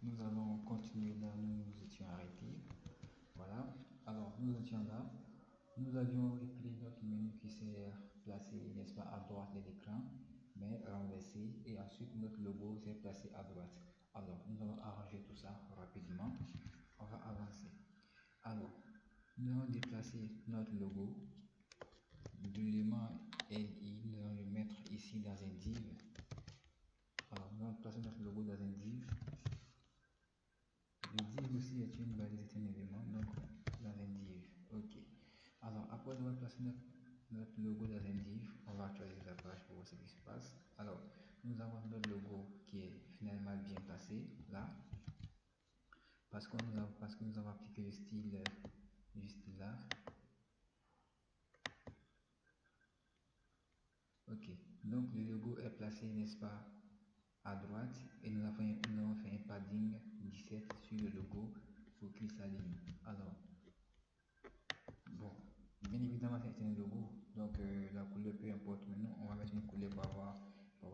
nous allons continuer là où nous nous étions arrêtés. Voilà, alors nous étions là, nous avions réglé notre menu qui s'est placé, n'est-ce pas, à droite de l'écran, mais renversé, et ensuite notre logo s'est placé à droite. Alors, nous allons arranger tout ça rapidement. On va avancer. Alors, nous allons déplacer notre logo de l'élément LI, nous allons le mettre ici dans un div. Alors, nous allons placer notre logo dans un div. Le div aussi est une balise, est un élément, donc dans un div. Ok. Alors, après avoir placé notre logo dans un div, on va actualiser la page pour voir ce qui se passe. Alors, nous avons notre logo qui est finalement bien placé là, parce que nous avons appliqué le style juste là. Ok, donc le logo est placé, n'est-ce pas, à droite, et nous avons fait un padding 17 sur le logo pour qu'il s'aligne. Alors, bon, bien évidemment c'est un logo, donc la couleur peu importe. Maintenant on va mettre une couleur pour avoir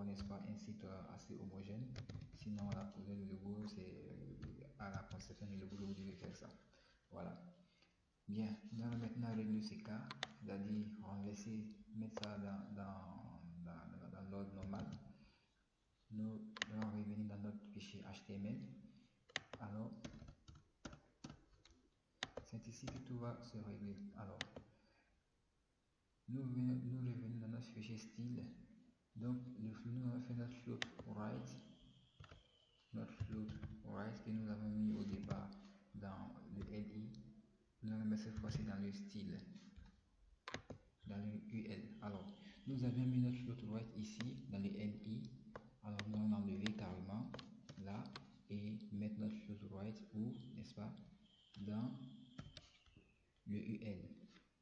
n'est-ce pas, un site assez homogène. Sinon la couleur du logo, c'est à la conception du logo, vous devez faire ça. Voilà. Bien, nous allons maintenant régler ce cas, c'est-à-dire renverser, mettre ça dans l'ordre normal. Nous allons revenir dans notre fichier HTML. Alors, c'est ici que tout va se régler. Alors, nous revenons dans notre fichier style. Donc, nous allons faire notre float right que nous avons mis au départ dans le LI. Nous allons mettre cette fois-ci dans le style, dans le UL. Alors, nous avons mis notre float right ici dans le LI. Alors, nous allons l'enlever carrément là et mettre notre float right où, n'est-ce pas, dans le UL.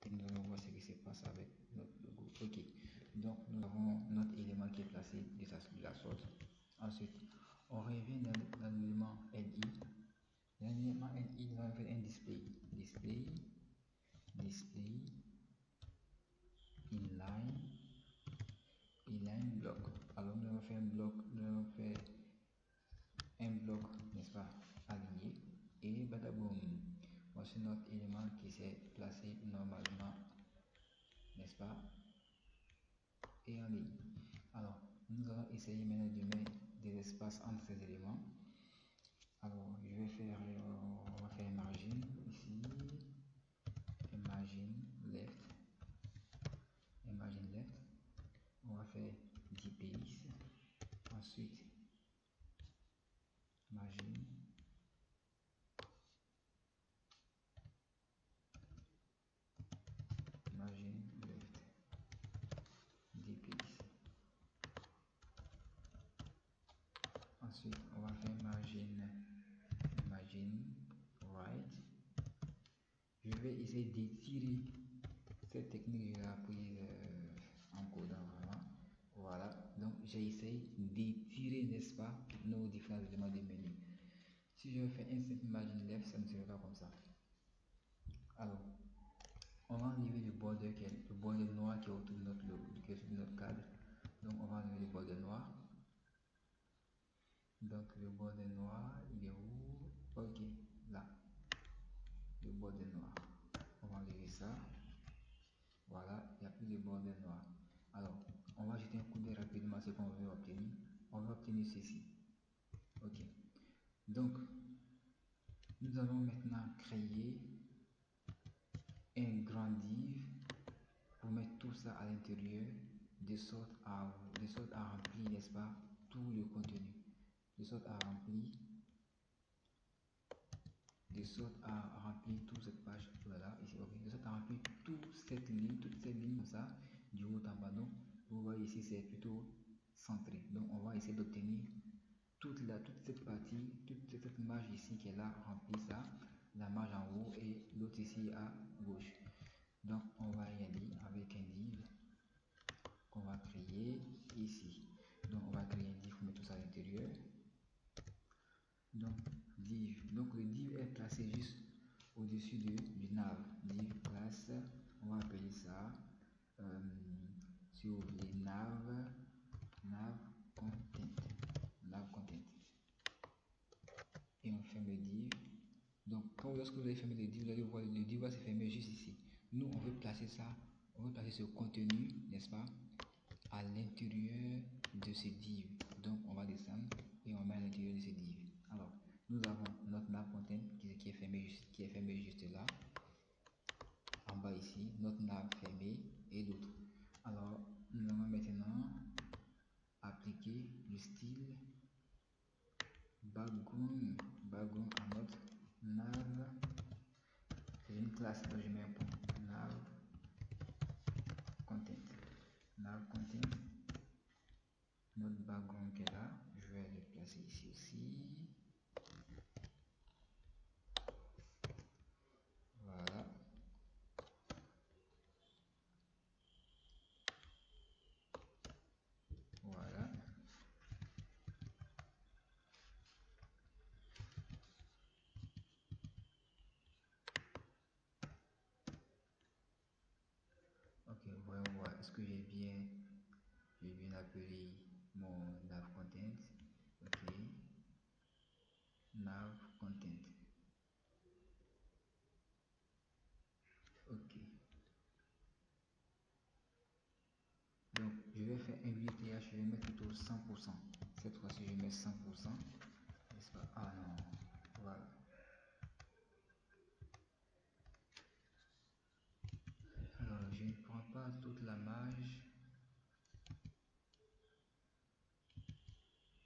Et nous allons voir ce qui se passe avec notre logo. Ok, donc nous avons notre élément qui est placé de la sorte. Ensuite, on revient dans l'élément LI. Dans l'élément LI, nous allons faire un display inline block. Alors nous allons faire un bloc, n'est-ce pas, aligné, et badaboum, voici notre élément qui s'est placé normalement, n'est-ce pas, et en ligne. Alors nous allons essayer maintenant de mettre des espaces entre ces éléments. Alors je vais faire on va faire margin ici, margin left, on va faire dps, ensuite margin left dps. Ensuite on va faire margin right. Je vais essayer d'étirer cette technique, je l'ai apprise en codant vraiment. Voilà, donc j'essaie d'étirer, n'est-ce pas, nos différents éléments du menu. Si je fais un simple margin left, ça ne sera pas comme ça. Alors, on va enlever le border noir qui est autour de notre logo, qui est autour de notre cadre. Donc on va enlever le border noir. Donc le border noir, il est où? Ok, là. Le border noir. On va enlever ça. Voilà, il n'y a plus de border noir. Alors, on va jeter un coup d'œil rapidement à ce qu'on veut obtenir. On va obtenir ceci. Ok. Donc, nous allons maintenant créer un grand div pour mettre tout ça à l'intérieur de sorte à remplir, n'est-ce pas, tout le contenu. De sorte à remplir toute cette page, voilà, ici, ok, de sorte à remplir toute cette ligne comme ça, du haut en bas. Donc, vous voyez ici, c'est plutôt centré. Donc, on va essayer d'obtenir toute cette partie, toute cette marge ici qui est là, remplir ça, la marge en haut et l'autre ici à gauche. Donc, on va y aller avec un div qu'on va créer ici. Donc, on va créer un div pour mettre tout ça à l'intérieur. Donc, div. Donc, le div est placé juste au-dessus du nav. Div classe, on va appeler ça sur les nav content. fermer le div. Donc, lorsque vous allez fermer le div, vous allez voir le div va se fermer juste ici. Nous, on veut placer ça, on veut placer ce contenu, n'est-ce pas, à l'intérieur de ce div. Donc, on va descendre et on met à l'intérieur de ce div. Alors, nous avons notre nav content qui est fermé juste là. En bas ici, notre nav fermé et l'autre. Alors, nous allons maintenant appliquer le style background à notre nav. C'est une classe, donc je mets un point nav content, notre background qui est là, je vais le placer ici aussi. Voilà. Voilà. Ok, voyons voir. Est-ce que j'ai bien appelé mon nav content? Ok. Nav content. Ok. Donc, je vais faire un 8th, je vais mettre plutôt 100%. Cette fois-ci, je mets 100%. N'est-ce pas? Ah non. Voilà. Alors, je ne prends pas toute la marge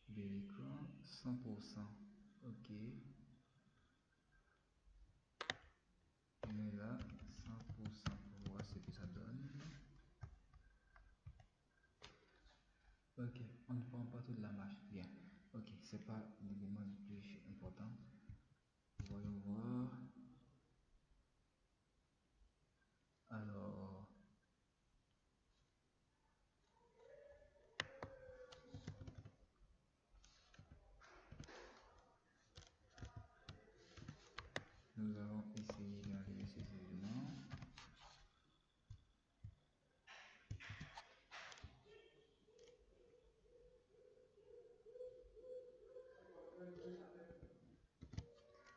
de l'écran. 100%. Ok. Je mets là 100% pour voir ce que ça donne. Ok, on ne prend pas toute la marge. Bien. Ok, c'est pas l'élément le plus important. Voyons voir. Alors, nous allons essayer d'enlever ces éléments.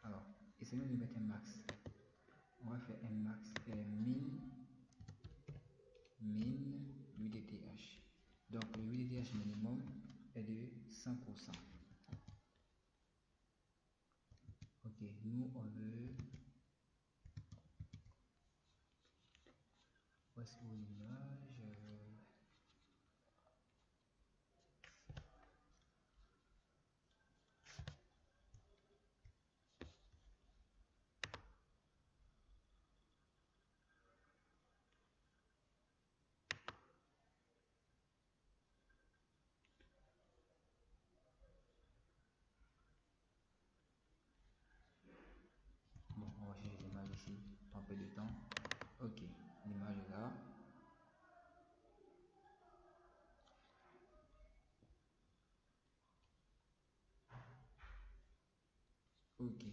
Alors, essayons de mettre un max. On va faire un max min 8dth. Donc, le 8dth minimum est de 100%. Ok, nous on veut. Voici l'image. Bon, on va changer l'image ici, un peu de temps. Ok, l'image est là. Ok,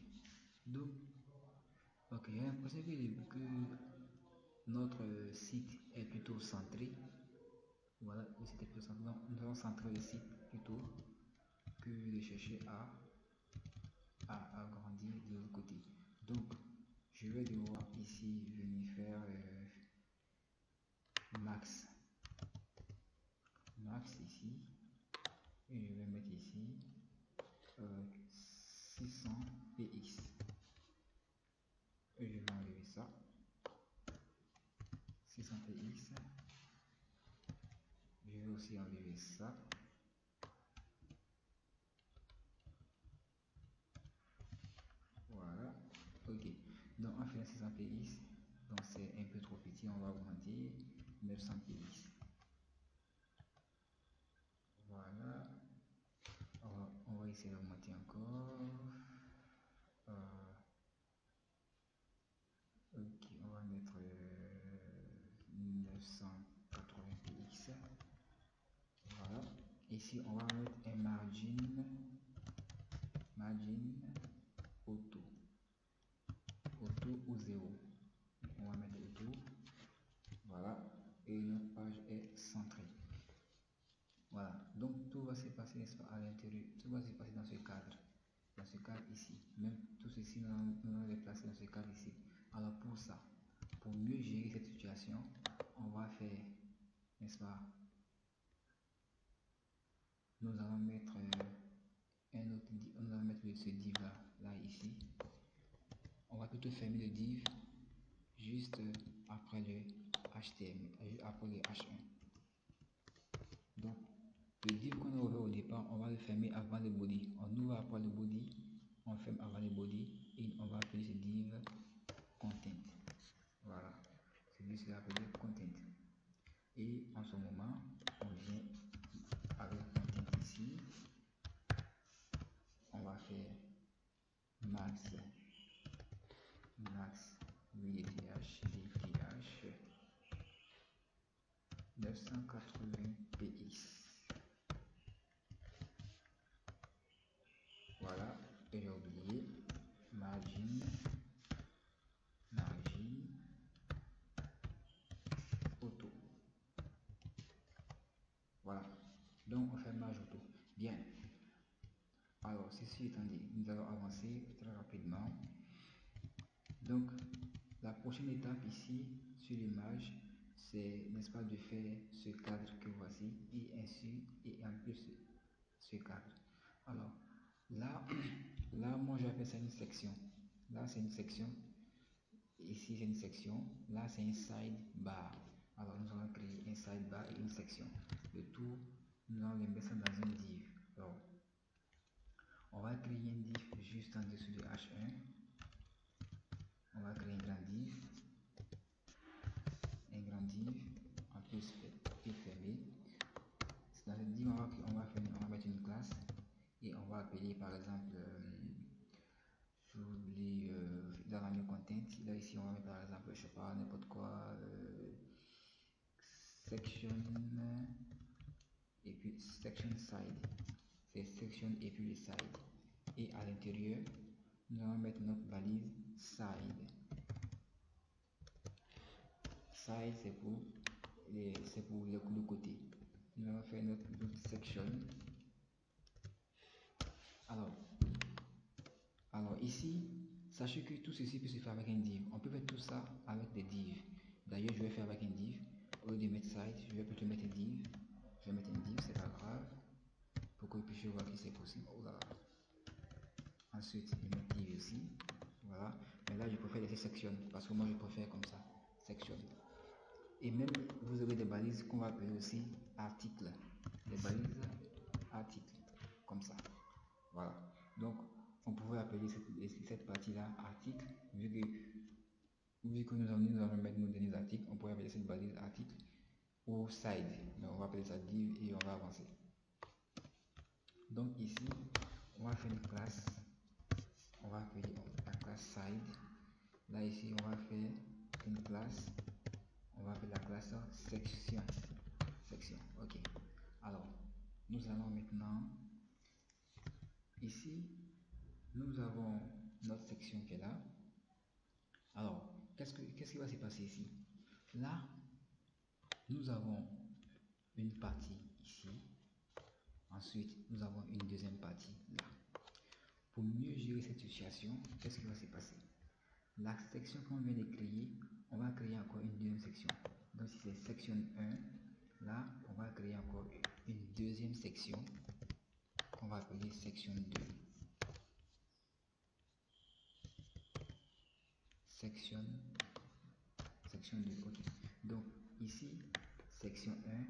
donc, ok, j'ai l'impression que notre site est plutôt centré. Voilà, le site est plutôt centré. Donc, nous allons centrer le site plutôt que de chercher à agrandir de l'autre côté. Donc, je vais devoir ici venir faire max ici, et je vais mettre ici 600 px, et je vais enlever ça, 600 px, je vais aussi enlever ça, voilà. Ok, donc on fait 600 px, donc c'est un peu trop petit, on va augmenter 900 px. Voilà, on va essayer d'augmenter encore. Ok, on va mettre 980 px. Voilà. Ici, on va mettre un margin auto ou 0. On va mettre auto. Voilà. Et notre page est centrée. Voilà. Donc, tout va se passer à l'intérieur. Tout va se passer dans ce cadre. Dans ce cadre ici. Même tout ceci, nous allons les placer dans ce cadre ici. Alors pour ça, pour mieux gérer cette situation, on va faire, n'est-ce pas, nous allons mettre un autre, nous allons mettre ce div là ici. On va plutôt fermer le div juste après le HTML, après le H1. Donc le div qu'on a ouvert au départ, on va le fermer avant le body. On ouvre après le body, on ferme avant le body et on va appeler ce div content. Voilà, c'est lui qui va appeler content. Et en ce moment, on vient avec content ici. On va faire max VTH 980 px. Voilà, et j'ai oublié margin auto. Voilà, donc on fait marge auto. Bien. Alors, ceci étant dit, nous allons avancer très rapidement. Donc, la prochaine étape ici sur l'image, c'est, n'est-ce pas, de faire ce cadre que voici et ainsi et en plus ce cadre. Alors, là, moi j'appelle ça une section. Là, c'est une section. Ici, c'est une section. Là, c'est un sidebar. Alors, nous allons créer un sidebar et une section. Le tout, nous allons les mettre ça dans un div. Alors, on va créer un div juste en dessous de H1. On va créer un grand div. En plus et fermé. Dans cette div, on va mettre une classe et on va appeler par exemple, j'oublie, dans la new content. Là, ici, on va mettre par exemple, je sais pas, n'importe quoi, section et puis section side. C'est section et puis le side. Et à l'intérieur, nous allons mettre notre valise side. Side, c'est pour le côté. Nous allons faire notre section. Alors ici, sachez que tout ceci peut se faire avec un div. On peut faire tout ça avec des divs. D'ailleurs, je vais faire avec un div. Au lieu de mettre site, je vais plutôt mettre un div. Je vais mettre un div, c'est pas grave. Pour que vous puissiez voir que c'est possible. Oh là là. Ensuite, je mets div aussi. Voilà. Mais là, je préfère laisser section. Parce que moi, je préfère comme ça. Section. Et même, vous avez des balises qu'on va appeler aussi articles. Des balises articles. Comme ça. Voilà. Donc, on pourrait appeler cette partie-là article, vu que nous allons mettre nos derniers articles, on pourrait appeler cette balise article ou side. Mais on va appeler ça div et on va avancer. Donc ici, on va faire une classe, on va appeler la classe side. Là ici, on va faire une classe, on va appeler la classe section. Ok. Alors, nous allons maintenant, ici, nous avons notre section qui est là. Alors, qu'est-ce qui va se passer ici? Là, nous avons une partie ici. Ensuite, nous avons une deuxième partie là. Pour mieux gérer cette situation, qu'est-ce qui va se passer? La section qu'on vient de créer, on va créer encore une deuxième section. Donc, si c'est section 1, là, on va créer encore une deuxième section qu'on va appeler section 2. Section 2, ok. Donc, ici, section 1,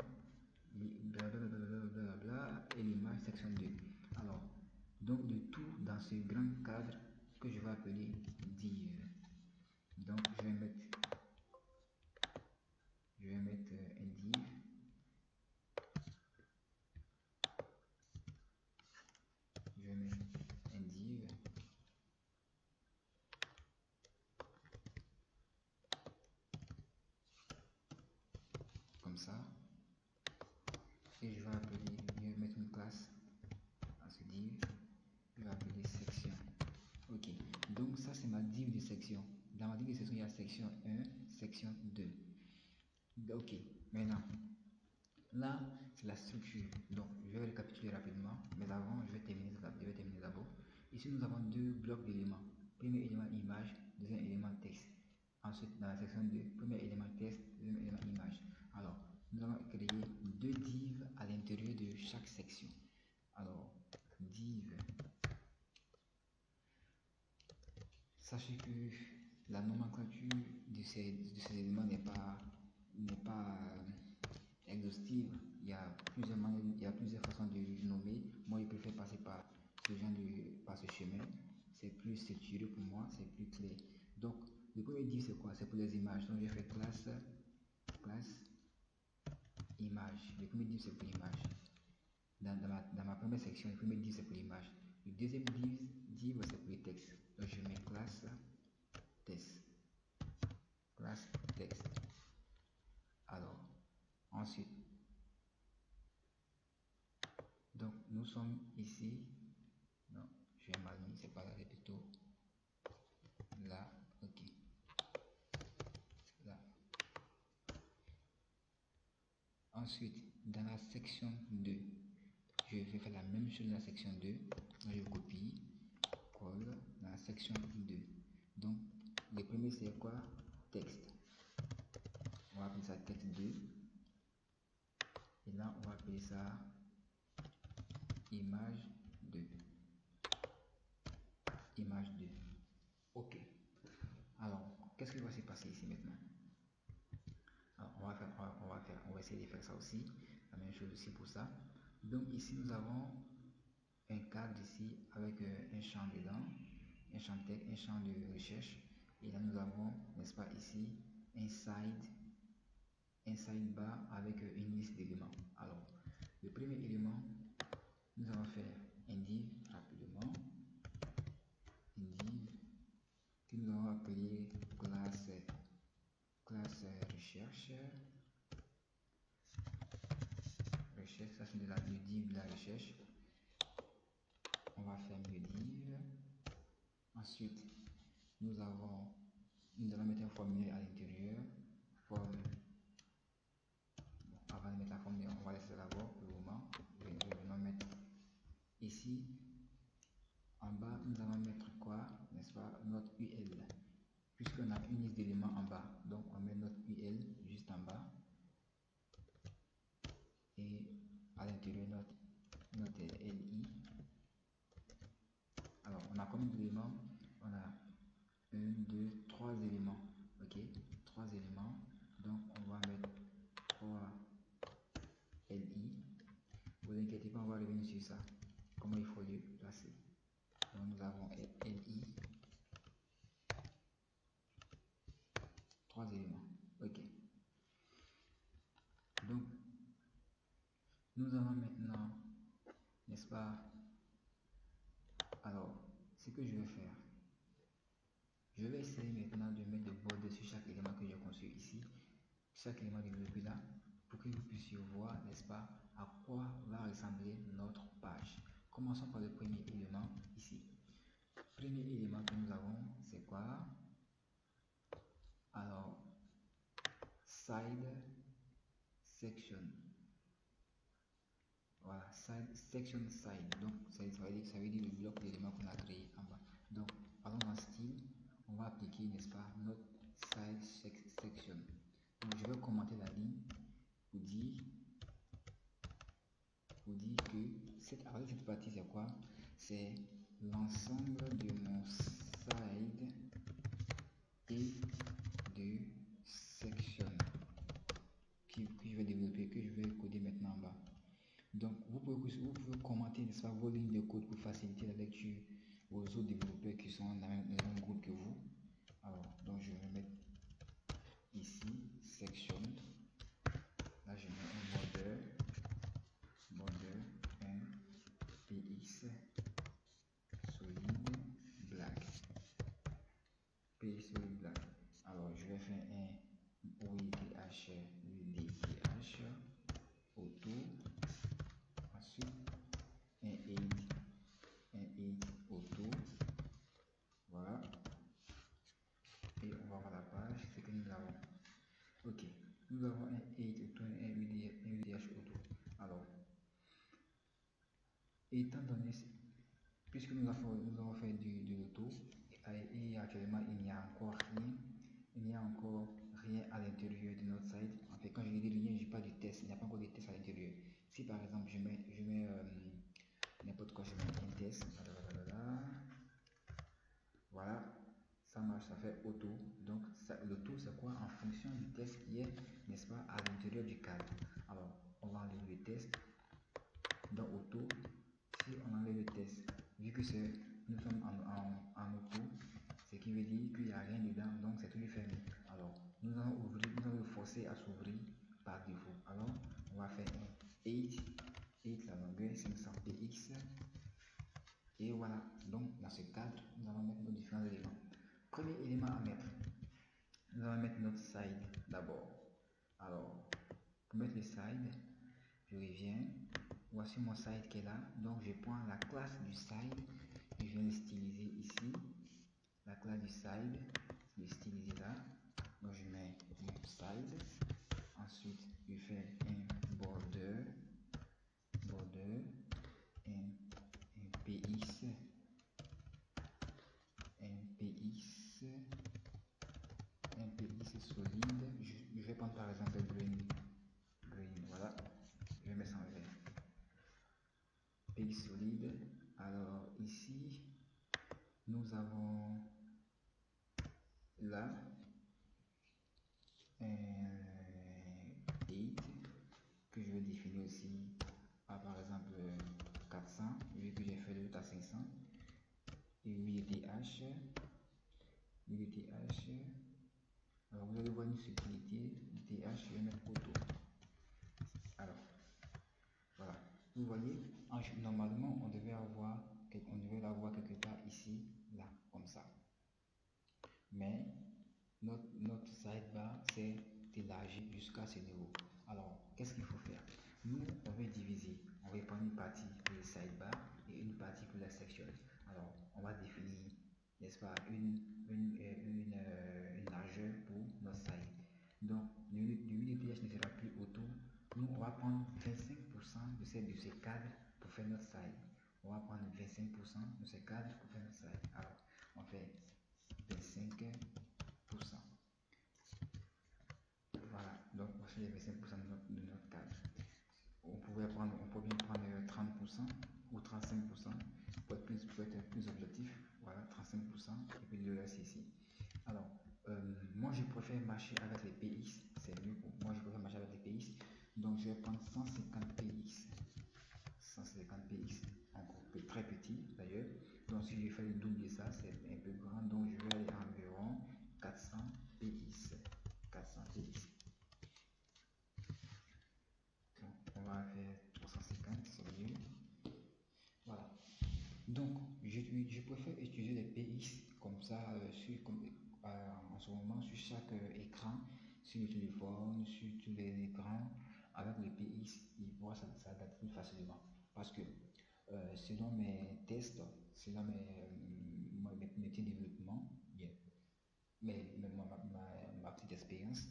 blablabla, et l'image section 2. Alors, donc le tout dans ce grand cadre que je vais appeler div. Donc, je vais mettre un div. Je vais mettre un div. Comme ça. Et je vais mettre une classe à ce div. Je vais appeler section. Ok. Donc, ça, c'est ma div de section. Dans ma div de section, il y a section 1, section 2. Ok. Maintenant, là, c'est la structure. Donc, je vais récapituler rapidement. Mais avant, je vais terminer d'abord. ici nous avons deux blocs d'éléments. Premier élément image, deuxième élément texte. Ensuite, dans la section 2, premier élément texte, deuxième élément image. Alors, nous allons créer deux divs à l'intérieur de chaque section. Alors, div. Sachez que la nomenclature de ces éléments n'est pas exhaustive. Il y a plusieurs manières, il y a plusieurs façons de nommer. Moi, je préfère passer par ce chemin. C'est plus structuré pour moi, c'est plus clair. Donc, le premier div c'est quoi? C'est pour les images. Donc, je fais classe image. Le premier div c'est pour l'image. Dans ma première section, le premier div c'est pour l'image. Le deuxième div c'est pour le texte. Donc, je mets classe texte. Classe texte. Alors, ensuite, donc nous sommes ici. Non, je vais mal mis, c'est pas là, c'est plutôt là. Ok. Là. Ensuite, dans la section 2, je vais faire la même chose dans la section 2. Je copie, colle dans la section 2. Donc, le premier c'est quoi? Texte. On va appeler ça texte 2. Et là, on va appeler ça image 2. Image 2. Ok. Alors, qu'est-ce qui va se passer ici maintenant? Alors, on va essayer de faire ça aussi. La même chose aussi pour ça. Donc ici, nous avons un cadre ici avec un champ dedans, un champ texte, un champ de recherche. Et là, nous avons, n'est-ce pas, ici, un sidebar avec une liste d'éléments. Alors, le premier élément, nous allons faire un div rapidement. Un div que nous allons appeler classe recherche. Ça c'est le div de la recherche. On va faire le div. Ensuite, nous allons mettre un formulaire à l'intérieur. Avant de mettre la formule, on va laisser ça d'abord pour le moment. Je vais mettre ici. En bas, nous allons mettre quoi? N'est-ce pas? Notre UL. Puisqu'on a une liste d'éléments en bas. Donc, on met notre UL juste en bas. Et à l'intérieur, notre LI. Alors, on a combien d'éléments? On a 1, 2, 3 éléments. Ok? 3 éléments. Donc, on va mettre 3 LI. Vous inquiétez pas, on va revenir sur ça. Comment il faut le placer. Donc, nous avons LI. 3 éléments. Ok. Donc, nous allons maintenant, n'est-ce pas? Alors, ce que je vais faire, je vais essayer maintenant de mettre des bords sur chaque élément que j'ai conçu ici, chaque élément développé là, pour que vous puissiez voir, n'est-ce pas, à quoi va ressembler notre page. Commençons par le premier élément ici. Premier élément que nous avons, c'est quoi? Alors, side section. Voilà, section side. Donc, ça veut dire le bloc d'éléments qu'on a créé en bas. Donc, allons dans style, on va appliquer, n'est-ce pas, notre side section. Donc, je vais commenter la ligne pour dire que avec cette partie, c'est quoi? C'est l'ensemble de mon side et de section que je vais développer, que je vais coder maintenant en bas. Donc, vous pouvez commenter, n'est-ce pas, vos lignes de code pour faciliter la lecture aux autres développeurs qui sont dans le même groupe que vous. Alors, donc je vais mettre ici, section. Là, je mets un border, un PX solide black. PX solide black. Alors, je vais faire un OIDH autour. Ensuite, un 8 autour. Voilà. Et on va voir la page, c'est que nous avons. Ok, nous avons un 8 autour et un UDH autour. Alors, étant donné puisque nous avons fait de l'auto et actuellement il n'y a encore rien, il n'y a encore rien à l'intérieur de notre site. En fait, quand je dis rien, je parle du test, il n'y a pas encore de test à l'intérieur. Si par exemple je mets n'importe quoi, je mets un test, voilà, ça marche, ça fait auto. Donc le tout c'est quoi? En fonction du test qui est, n'est-ce pas, à l'intérieur du cadre. Alors on va enlever le test dans auto. Si on enlève le test, vu que nous sommes en auto, ce qui veut dire qu'il n'y a rien dedans, donc c'est tout fermé. Alors nous allons ouvrir, nous allons le forcer à s'ouvrir par défaut. Alors on va faire un 8 la longueur 500 px. Et voilà, donc dans ce cadre, nous allons mettre nos différents éléments. Premier élément à mettre, nous allons mettre notre side d'abord. Alors, pour mettre le side, je reviens. Voici mon side qui est là. Donc, je prends la classe du side. Je viens le styliser ici. La classe du side, je vais styliser là. Donc, je mets mon side. Ensuite, je fais un border, un px, un px solide. Je vais prendre par exemple green, voilà. Je vais mettre ça en vert. Px solide. Alors ici, nous avons là un 8 que je vais définir aussi à par exemple 400 vu que j'ai fait le route à 500 et 8 th. Alors vous allez voir une subtilité th, je vais mettre auto. Alors voilà, vous voyez, normalement on devait l'avoir quelque part ici, là, comme ça. Mais notre sidebar s'est élargi jusqu'à ce niveau. Alors, qu'est-ce qu'il faut faire? Nous, on va diviser. On va prendre une partie pour le sidebar et une partie pour la section. Alors, on va définir, n'est-ce pas, une largeur pour notre side. Donc, le UDPH ne sera plus auto. Nous, on va prendre 25% de ces cadres pour faire notre side. On va prendre 25% de ces cadres pour faire notre side. Alors, on fait 25%. Voilà, donc voici les 25% de notre cadre. On peut bien prendre 30% ou 35% pour être plus objectif. Voilà, 35% et puis le reste ici. Alors, moi je préfère marcher avec les PX, c'est mieux pour moi, je préfère marcher avec les PX. Donc je vais prendre 150 PX. 150 PX, encore très petit d'ailleurs. Donc si je fais le double de ça, c'est un peu grand. Donc je vais aller environ 400 PX. 400 PX. Donc on va faire 350, c'est mieux. Voilà. Donc je préfère utiliser les PX comme ça en ce moment sur chaque écran, sur le téléphone, sur tous les écrans. Avec les PX, il pourra s'adapter facilement. Parce que selon mes tests, selon mes petits développements, bien, ma petite expérience,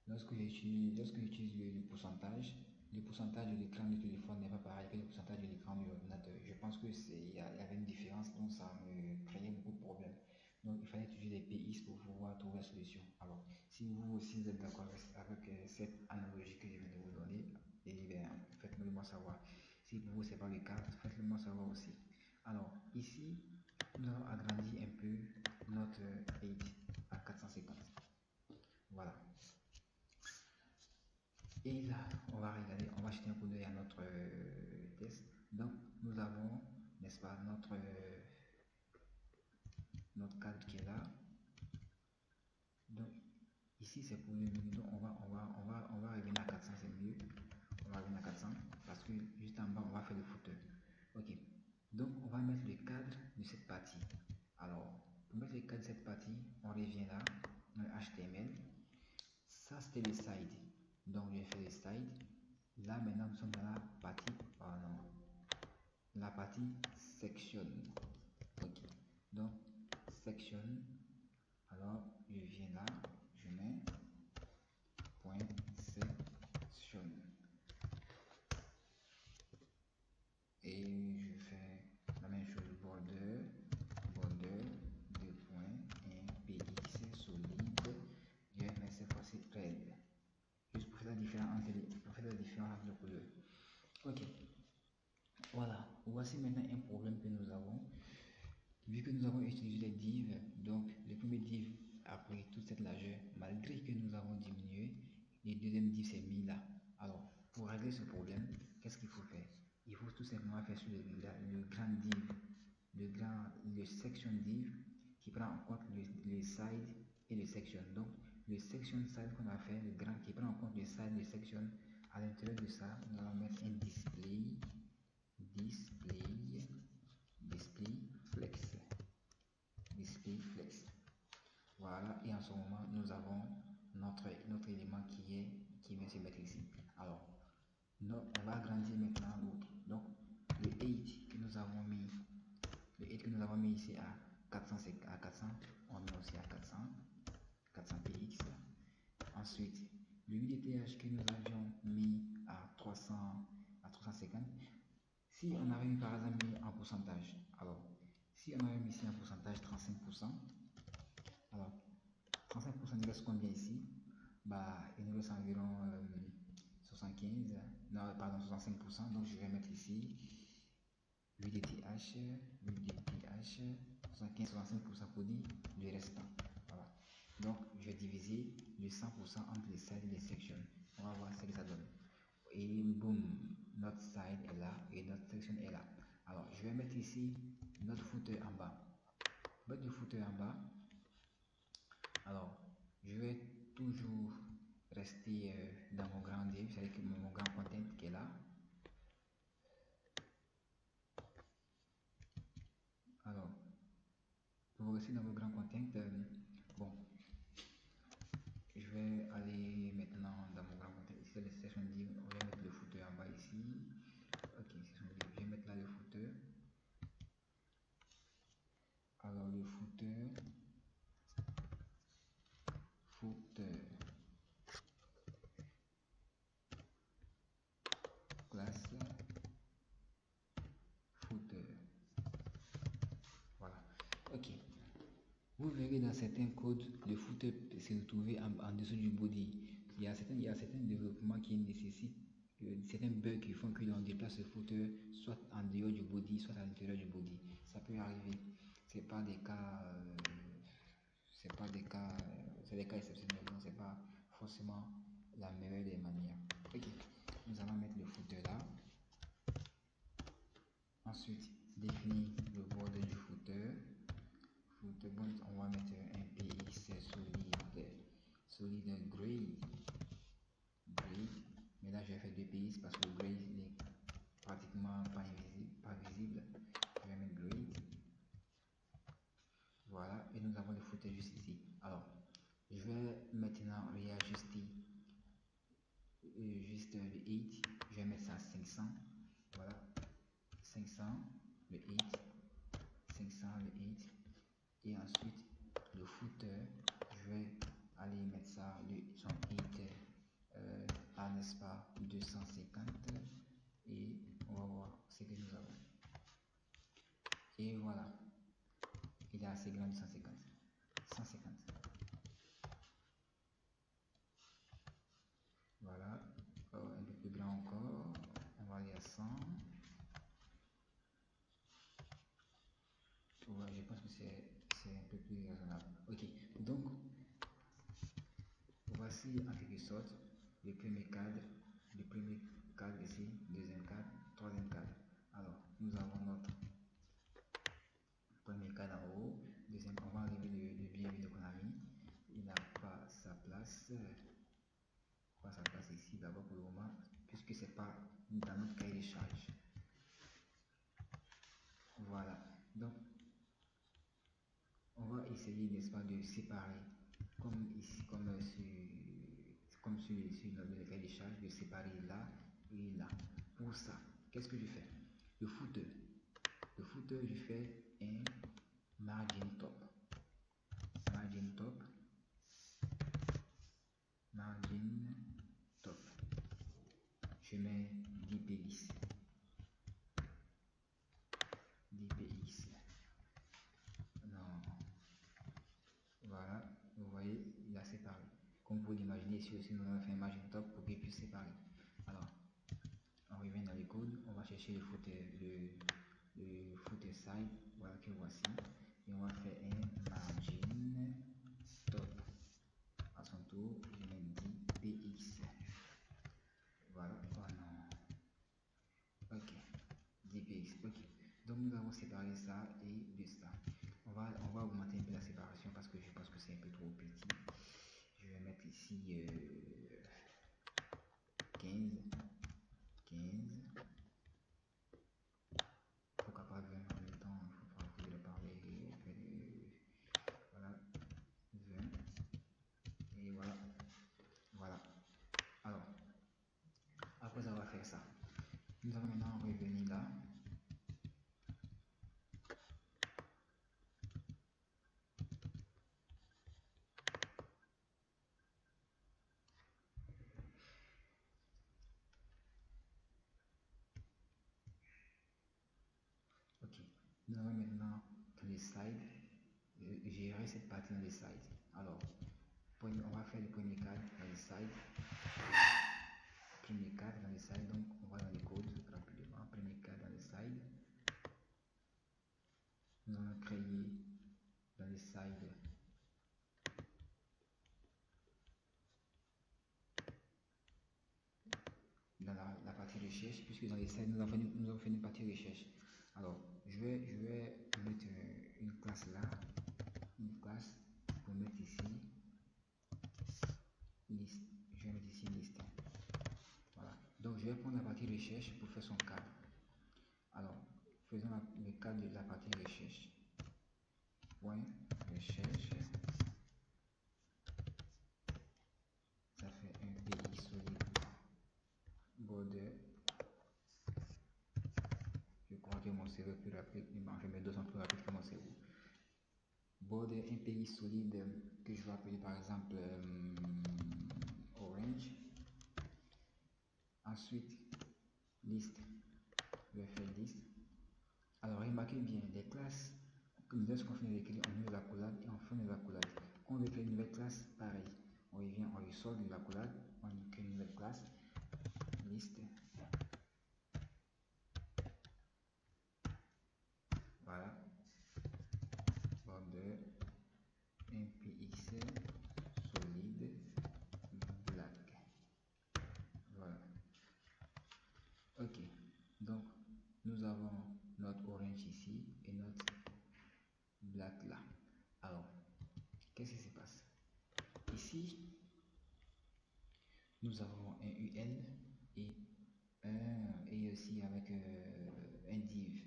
lorsque j'utilise le pourcentage de l'écran du téléphone n'est pas pareil que le pourcentage de l'écran de l'ordinateur. Je pense que il y avait une différence, donc ça me créait beaucoup de problèmes. Donc il fallait utiliser les PX pour pouvoir trouver la solution. Alors, si vous aussi vous êtes d'accord avec cette analogie que je viens de vous donner, et bien, faites-le moi savoir. Si pour vous c'est pas le cas, faites-le moi savoir aussi. Alors, ici, nous allons agrandir un peu notre 8 à 450. Voilà. Et là, on va regarder, on va jeter un coup d'œil à notre test. Donc, nous avons, n'est-ce pas, notre cadre qui est là. Donc, ici, c'est pour le milieu. Donc, on va revenir à 400, c'est mieux. On va revenir à 400 parce que juste en bas, on va faire le footer. Ok. Donc, on va mettre le cadre de cette partie. Alors, pour mettre le cadre de cette partie, on revient là, dans le HTML. Ça, c'était le side. Donc, je vais faire le side. Là, maintenant, nous sommes dans la partie, la partie section. Ok. Donc, section. Alors, je viens là, je mets point section. Et je fais la même chose Voilà, voici maintenant un problème que nous avons. Vu que nous avons utilisé les divs, donc le premier div a pris toute cette largeur, malgré que nous avons diminué, le deuxième div s'est mis là. Alors, pour régler ce problème, qu'est-ce qu'il faut faire? Il faut tout simplement faire sur le grand div, le section div qui prend en compte le side et le section. Donc, le section side qu'on a fait, le grand qui prend en compte le side et le section, à l'intérieur de ça, nous allons mettre un display flex. Voilà, et en ce moment, nous avons notre élément qui vient se mettre ici. Alors, on va agrandir maintenant l'autre. Donc, le 8 que nous avons mis, ici à 400, on met aussi à 400 px. Ensuite, le UDTH que nous avions mis à 350, si on avait mis par exemple mis en pourcentage, alors si on avait mis ici en pourcentage 35%, alors 35% il reste combien ici? Bah, il nous reste environ 75, non pardon 65%, donc je vais mettre ici UDTH 75-65% pour dire le restant. Voilà. Donc je vais diviser le 100% entre les sides et les sections. On va voir ce que ça donne. Et boum, notre side est là et notre section est là. Alors je vais mettre ici notre footer en bas. Mettre le footer en bas. Alors je vais toujours rester dans mon grand div, c'est-à-dire que mon grand content qui est là. Alors, pour rester dans mon grand content, bon, je vais aller maintenant dans mon grand content. Ici, c'est la section div. On va mettre le footer en bas ici. Ok, section div. Je vais mettre là le footer. Alors, le footer classe footer. Voilà. Ok. Vous verrez dans certains codes, le footer peut se retrouver en dessous du body. Il y a certains développements qui nécessitent certains bugs qui font que l'on déplace le footer soit en dehors du body, soit à l'intérieur du body. Ça peut arriver. C'est pas des cas, c'est des cas exceptionnels. Donc c'est pas forcément la meilleure des manières. Ok. Nous allons mettre le footer là. Ensuite, définir le border du footer. On va mettre un px solide gray. Mais là, je vais faire 2 px parce que gray n'est pratiquement pas visible. Je vais mettre gray. Voilà, et nous avons le footer juste ici. Alors, je vais maintenant réajuster juste le 8. Je vais mettre ça à 500. Voilà, 500, le 8, 500, le 8. Et ensuite, le footer, je vais aller mettre ça, son 8 à, n'est-ce pas, 250. Et on va voir ce que nous avons. Et voilà, il est assez grand, 150. 150. Voilà, un peu plus grand encore. On va aller à 100. Ouais, je pense que c'est un peu plus raisonnable. Ok, donc voici en quelque sorte le premier cadre ici, deuxième cadre, troisième cadre. Alors, nous avons notre premier cadre en haut, deuxième, on va enlever le bienvenu qu'on a mis. Il n'a pas sa place. Pas sa place ici d'abord pour le moment, puisque c'est pas dans notre cahier de charge. Voilà. Donc, on va essayer, n'est-ce pas, de séparer, comme ici, comme sur le cahier de charge, de séparer là et là. Pour ça, qu'est-ce que je fais? Le footer, je fais un margin top. Margin top. Je mets 10 px. Non. Voilà, vous voyez, il a séparé. Comme vous l'imaginez, ici aussi, nous avons fait un margin top pour qu'il puisse séparer. Alors, on revient dans les code, on va chercher le footer side, voilà que voici, et on va faire un margin top. À son tour, je mets 10 px. Voilà, oh non. Ok, 10 px, ok. Donc nous avons séparé ça et de ça. On va augmenter un peu la séparation parce que je pense que c'est un peu trop petit. Je vais mettre ici 15. Pourquoi pas 20 en même temps, il faut pas vous de parler. Voilà, 20. Et voilà. Voilà. Alors, après avoir fait ça, nous allons maintenant revenir là. Ok. Nous allons maintenant dans les slides. Gérer cette partie dans les slides. Alors, on va faire le premier cadre dans les slides. Premier cadre dans les slides, donc on va dans les codes rapidement. Premier cadre dans les slides. Nous allons créer dans les slides dans la partie recherche, puisque dans les slides nous avons fait une partie recherche. Alors, je vais mettre une classe là, une classe pour mettre ici liste. Je vais mettre ici liste. Voilà. Donc, je vais prendre la partie recherche pour faire son cadre. Alors, faisons le cadre de la partie recherche. Point recherche. Ça fait un pays solide border. Je crois que mon cerveau est plus rapide, enfin mes deux sont plus rapides que mon cerveau. Border un pays solide que je vais appeler par exemple orange. Ensuite, liste. Je vais faire liste. Alors remarquez bien, les classes, lorsqu'on fait une écrire, on met la collade et on fait une accolade. Quand on veut créer une nouvelle classe, pareil. On revient, on ressort de l'accolade, on crée une nouvelle classe, liste. Voilà. Border npx solide black. Voilà. Ok. Donc nous avons notre orange ici et notre black là. Alors, qu'est-ce qui se passe? Ici, nous avons un UL et aussi avec un div.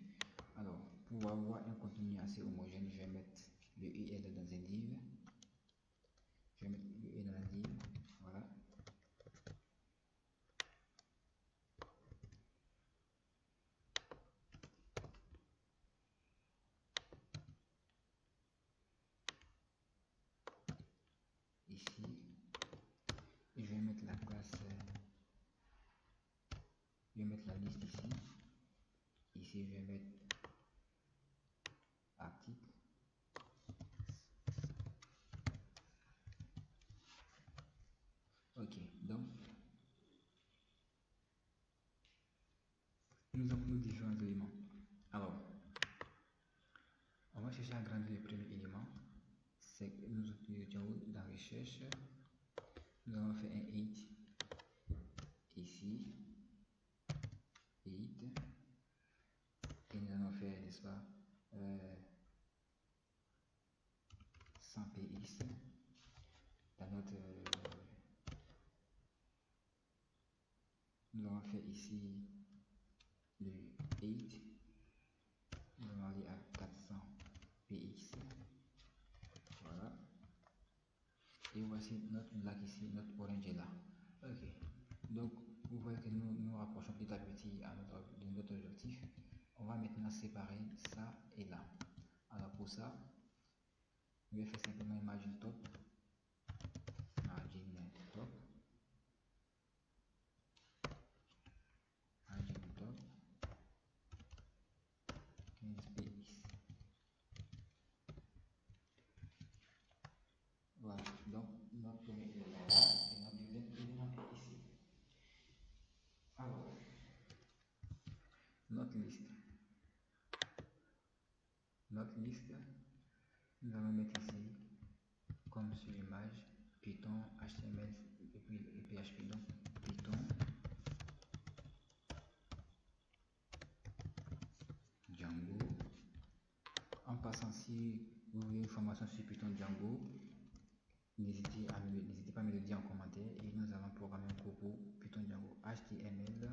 Alors, pour avoir un contenu assez homogène, je vais mettre le UL dans un div. Je vais mettre le UL dans un div. Voilà. Ici. Et je vais mettre la classe. Je vais mettre la liste ici. Ici, je vais mettre article. Ok, donc nous avons nos différents éléments. Alors, on va chercher à agrandir le premier élément. C'est que nous utilisons dans la recherche. Nous allons faire un 8 ici. 8. Et nous allons faire, n'est-ce pas, 100 px dans notre. Nous allons faire ici le 8. Nous allons aller à 400 px. Voilà. Et voici notre black ici, notre orange est là. Ok. Donc, vous voyez que nous nous rapprochons petit à petit de notre objectif. On va maintenant séparer ça et là. Alors, pour ça, je vais faire simplement une margin top. Margin top. Margin top. 15 px. Voilà. Donc, notre premier élément là et notre deuxième élément est ici. Alors, notre liste. Nous allons mettre ici, comme sur l'image, Python, HTML et puis PHP. Donc Python, Django. En passant, si vous voulez une formation sur Python, Django, n'hésitez pas à me le dire en commentaire et nous allons programmer un cours pour Python, Django, HTML,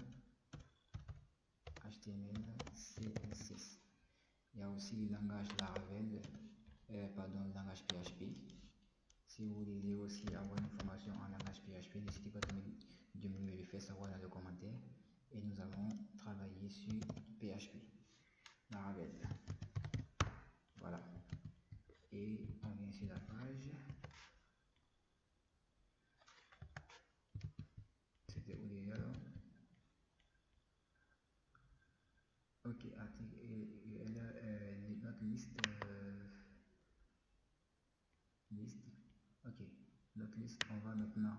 CSS. Il y a aussi le langage Laravel, le langage PHP. Si vous voulez aussi avoir une formation en langage PHP, n'hésitez pas de me le faire savoir dans les commentaires. Et nous allons travailler sur PHP, Laravel. Voilà. Et on vient sur la page. C'était où déjà? Ok, notre liste. Ok, notre liste, on va maintenant.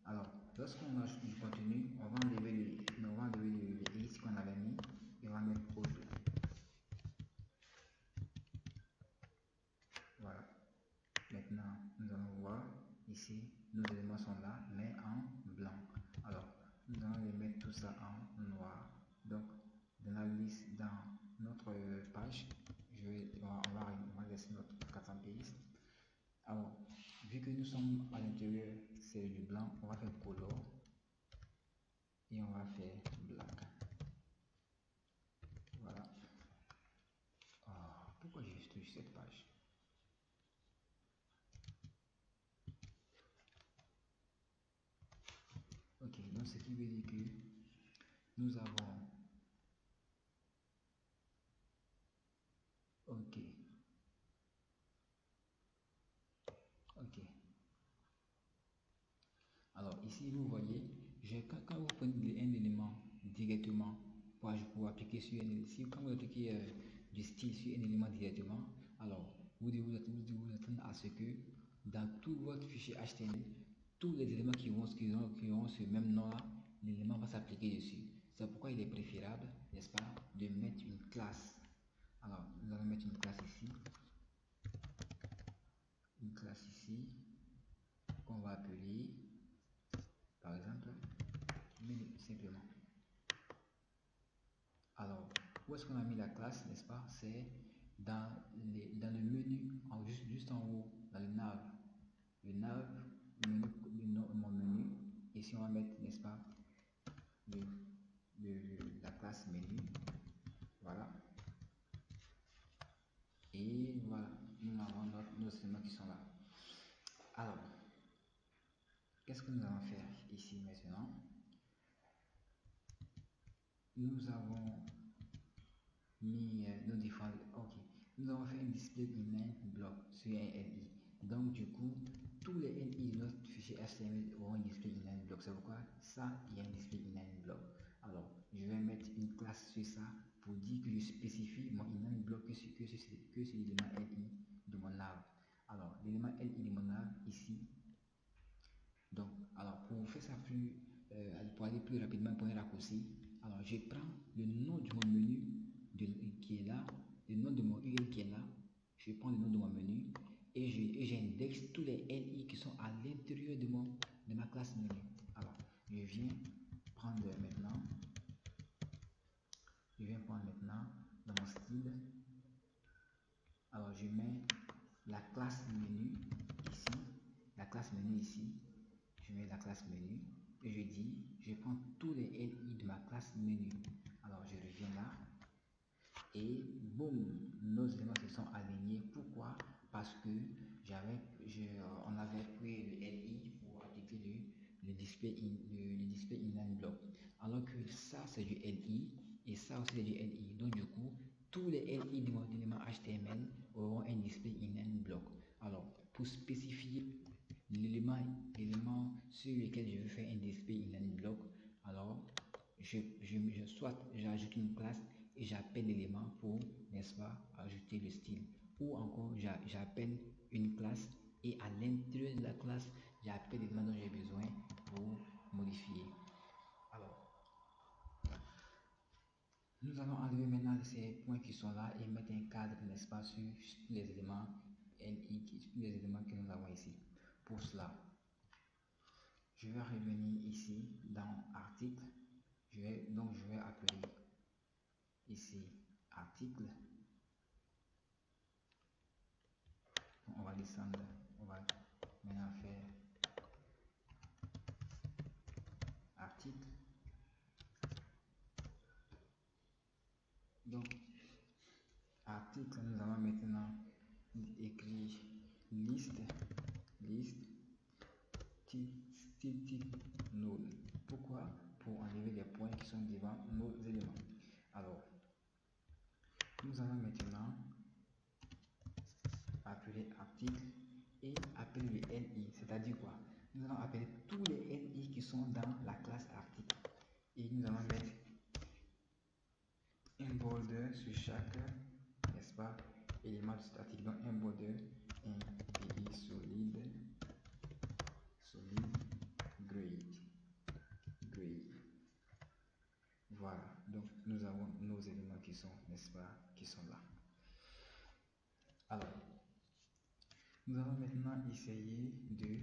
Alors, lorsqu'on ajoute du contenu, on va enlever les listes qu'on avait mis et on va mettre autre. Voilà. Maintenant, nous allons voir ici, nos éléments sont là, mais en blanc. Alors, nous allons les mettre tout ça en noir. Donc, dans la liste, dans notre page, on va laisser notre 400 pays. Alors, vu que nous sommes à l'intérieur, c'est du blanc, on va faire color et on va faire black. Voilà. Oh, pourquoi j'ai juste eu cette page? Ok, donc ce qui veut dire que nous avons. Ok. Ok. Alors ici vous voyez, quand vous prenez un élément directement pour appliquer sur un élément, quand vous appliquez du style sur un élément directement, alors vous devez vous attendre à ce que dans tout votre fichier HTML, tous les éléments qui auront ce même nom là, l'élément va s'appliquer dessus. C'est pourquoi il est préférable, n'est-ce pas, de mettre une classe. Alors nous allons mettre une classe ici, qu'on va appeler par exemple menu simplement. Alors, où est-ce qu'on a mis la classe, n'est-ce pas? C'est dans le menu, juste en haut, dans le nav. Le nav, mon menu. Ici, on va mettre, n'est-ce pas, la classe menu. Voilà. Et voilà, nous avons nos éléments qui sont là. Alors, qu'est-ce que nous allons faire ici maintenant? Nous avons mis nos différents. Ok, nous avons fait un display inline block sur un LI. Donc, du coup, tous les LI de notre fichier HTML auront un display inline block. C'est pourquoi ça, il y a un display inline block. Alors, je vais mettre une classe sur ça pour dire que je spécifie mon inline block que c'est l'élément LI de mon arbre. Alors, l'élément LI de mon arbre ici. Donc, alors pour faire ça pour aller plus rapidement pour un raccourci, alors je prends le nom de mon menu qui est là, le nom de mon URL qui est là, je prends le nom de mon menu et j'indexe tous les LI qui sont à l'intérieur de ma classe menu. Alors, je viens prendre maintenant dans mon style, alors je mets la classe menu ici, je mets la classe menu et je prends tous les LI de ma classe menu. Alors je reviens là et boum, nos éléments se sont alignés. Pourquoi? Parce que on avait pris le LI pour appliquer le display inline block. Alors que ça c'est du LI et ça aussi c'est du LI. Donc du coup, tous les LI de mon élément HTML auront un display inline block. Alors pour spécifier l'élément sur lequel je veux faire un display inline block, alors soit j'ajoute une classe et j'appelle l'élément pour, n'est-ce pas, ajouter le style, ou encore j'appelle une classe et à l'intérieur de la classe j'appelle l'élément dont j'ai besoin pour modifier. Alors Nous allons enlever maintenant ces points qui sont là et mettre un cadre, n'est-ce pas, sur les éléments LI, les éléments que nous avons ici. Pour cela, je vais revenir ici dans article. Je vais appeler ici article. On va descendre, on va maintenant faire article. Donc, article, nous allons maintenant écrire liste, titre, node. Pourquoi? Pour enlever les points qui sont devant nos éléments. Alors, nous allons maintenant appeler article et appeler les LI, c'est-à-dire quoi? Nous allons appeler tous les LI qui sont dans la classe article et nous allons mettre un border sur chaque, n'est-ce pas, élément de cet article. Donc un border, un PI solide, gray. Voilà, donc nous avons nos éléments qui sont, n'est-ce pas, qui sont là. Alors, nous allons maintenant essayer de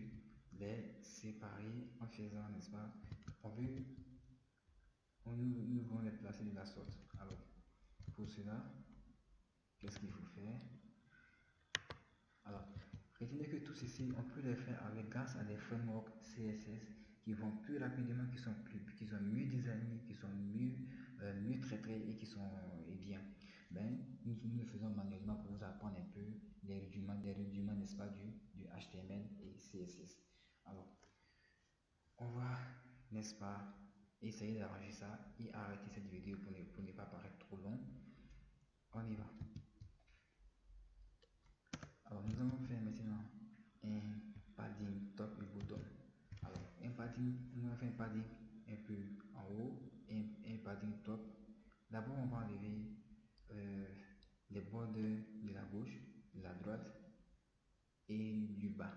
les séparer en faisant, n'est-ce pas, nous voulons les placer de la sorte. Alors, pour cela, qu'est-ce qu'il faut faire? Alors, retenez que tout ceci, on peut les faire avec grâce à des frameworks CSS qui vont plus rapidement, qui sont mieux designés, qui sont mieux traités et qui sont bien. Ben, nous le faisons manuellement pour vous apprendre un peu les rudiments, n'est-ce pas, du HTML et CSS. Alors, on va, n'est-ce pas, essayer d'arranger ça et arrêter cette vidéo pour ne pas paraître trop long. On y va. Alors, nous allons faire maintenant un padding top et bottom. Alors, un padding, nous allons faire un padding un peu en haut et un padding top. D'abord, on va enlever les bords de la gauche, de la droite et du bas.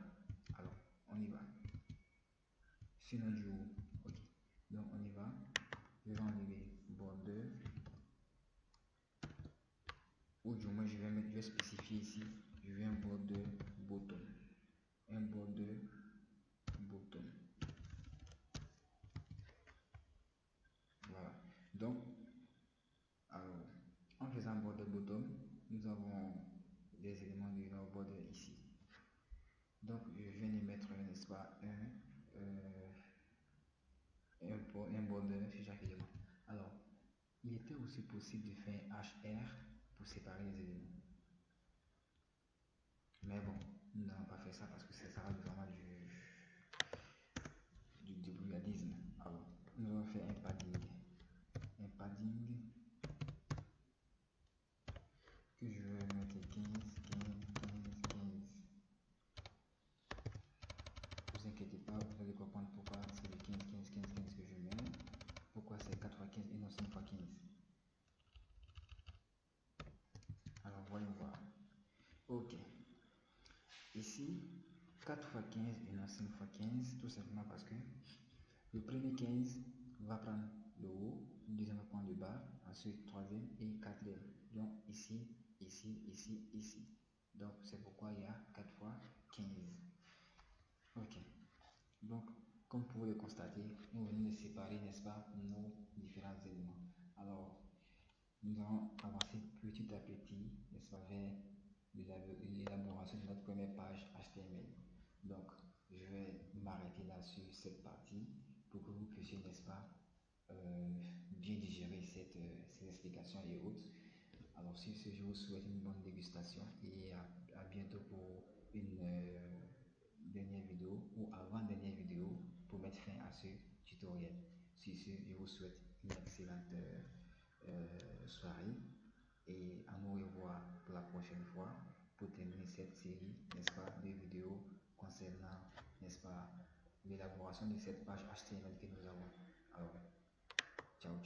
Alors, on y va. Sinon du haut. Ok. Donc, on y va. Je vais enlever border. Ou du moins, je vais spécifier ici. Je vais un border bottom. Un border bottom. Voilà. Donc, alors, en faisant border bottom, nous avons des éléments de notre border ici. Donc, je viens de mettre, n'est-ce pas, un border sur chaque élément. Alors, il était aussi possible de faire HR pour séparer les éléments. Mais bon, nous n'allons pas faire ça parce que ça sera vraiment du débrouillardisme. Alors, nous allons faire un padding. Un padding que je vais mettre 15. Ne vous inquiétez pas, vous allez comprendre pourquoi c'est le 15 que je mets. Pourquoi c'est 4 x 15 et non 5 x 15. Alors, voyons voir. Ok. Ici, 4 x 15 et non 5 x 15, tout simplement parce que le premier 15 va prendre le haut, le deuxième va prendre le bas, ensuite troisième et quatrième. Donc ici, ici. Donc c'est pourquoi il y a 4 x 15. Ok. Donc, comme vous pouvez le constater, nous venons de séparer, n'est-ce pas, nos différents éléments. Alors, nous allons avancer petit à petit, n'est-ce pas, vers l'élaboration de notre première page HTML. Donc, je vais m'arrêter là sur cette partie pour que vous puissiez, n'est-ce pas, bien digérer ces explications et autres. Alors, sur ce, je vous souhaite une bonne dégustation et à bientôt pour une dernière vidéo ou avant-dernière vidéo pour mettre fin à ce tutoriel. Sur ce, je vous souhaite une excellente soirée et à nous revoir pour la prochaine fois pour terminer cette série, n'est-ce pas, de vidéos concernant, n'est-ce pas, l'élaboration de cette page HTML que nous avons. Alors, ciao.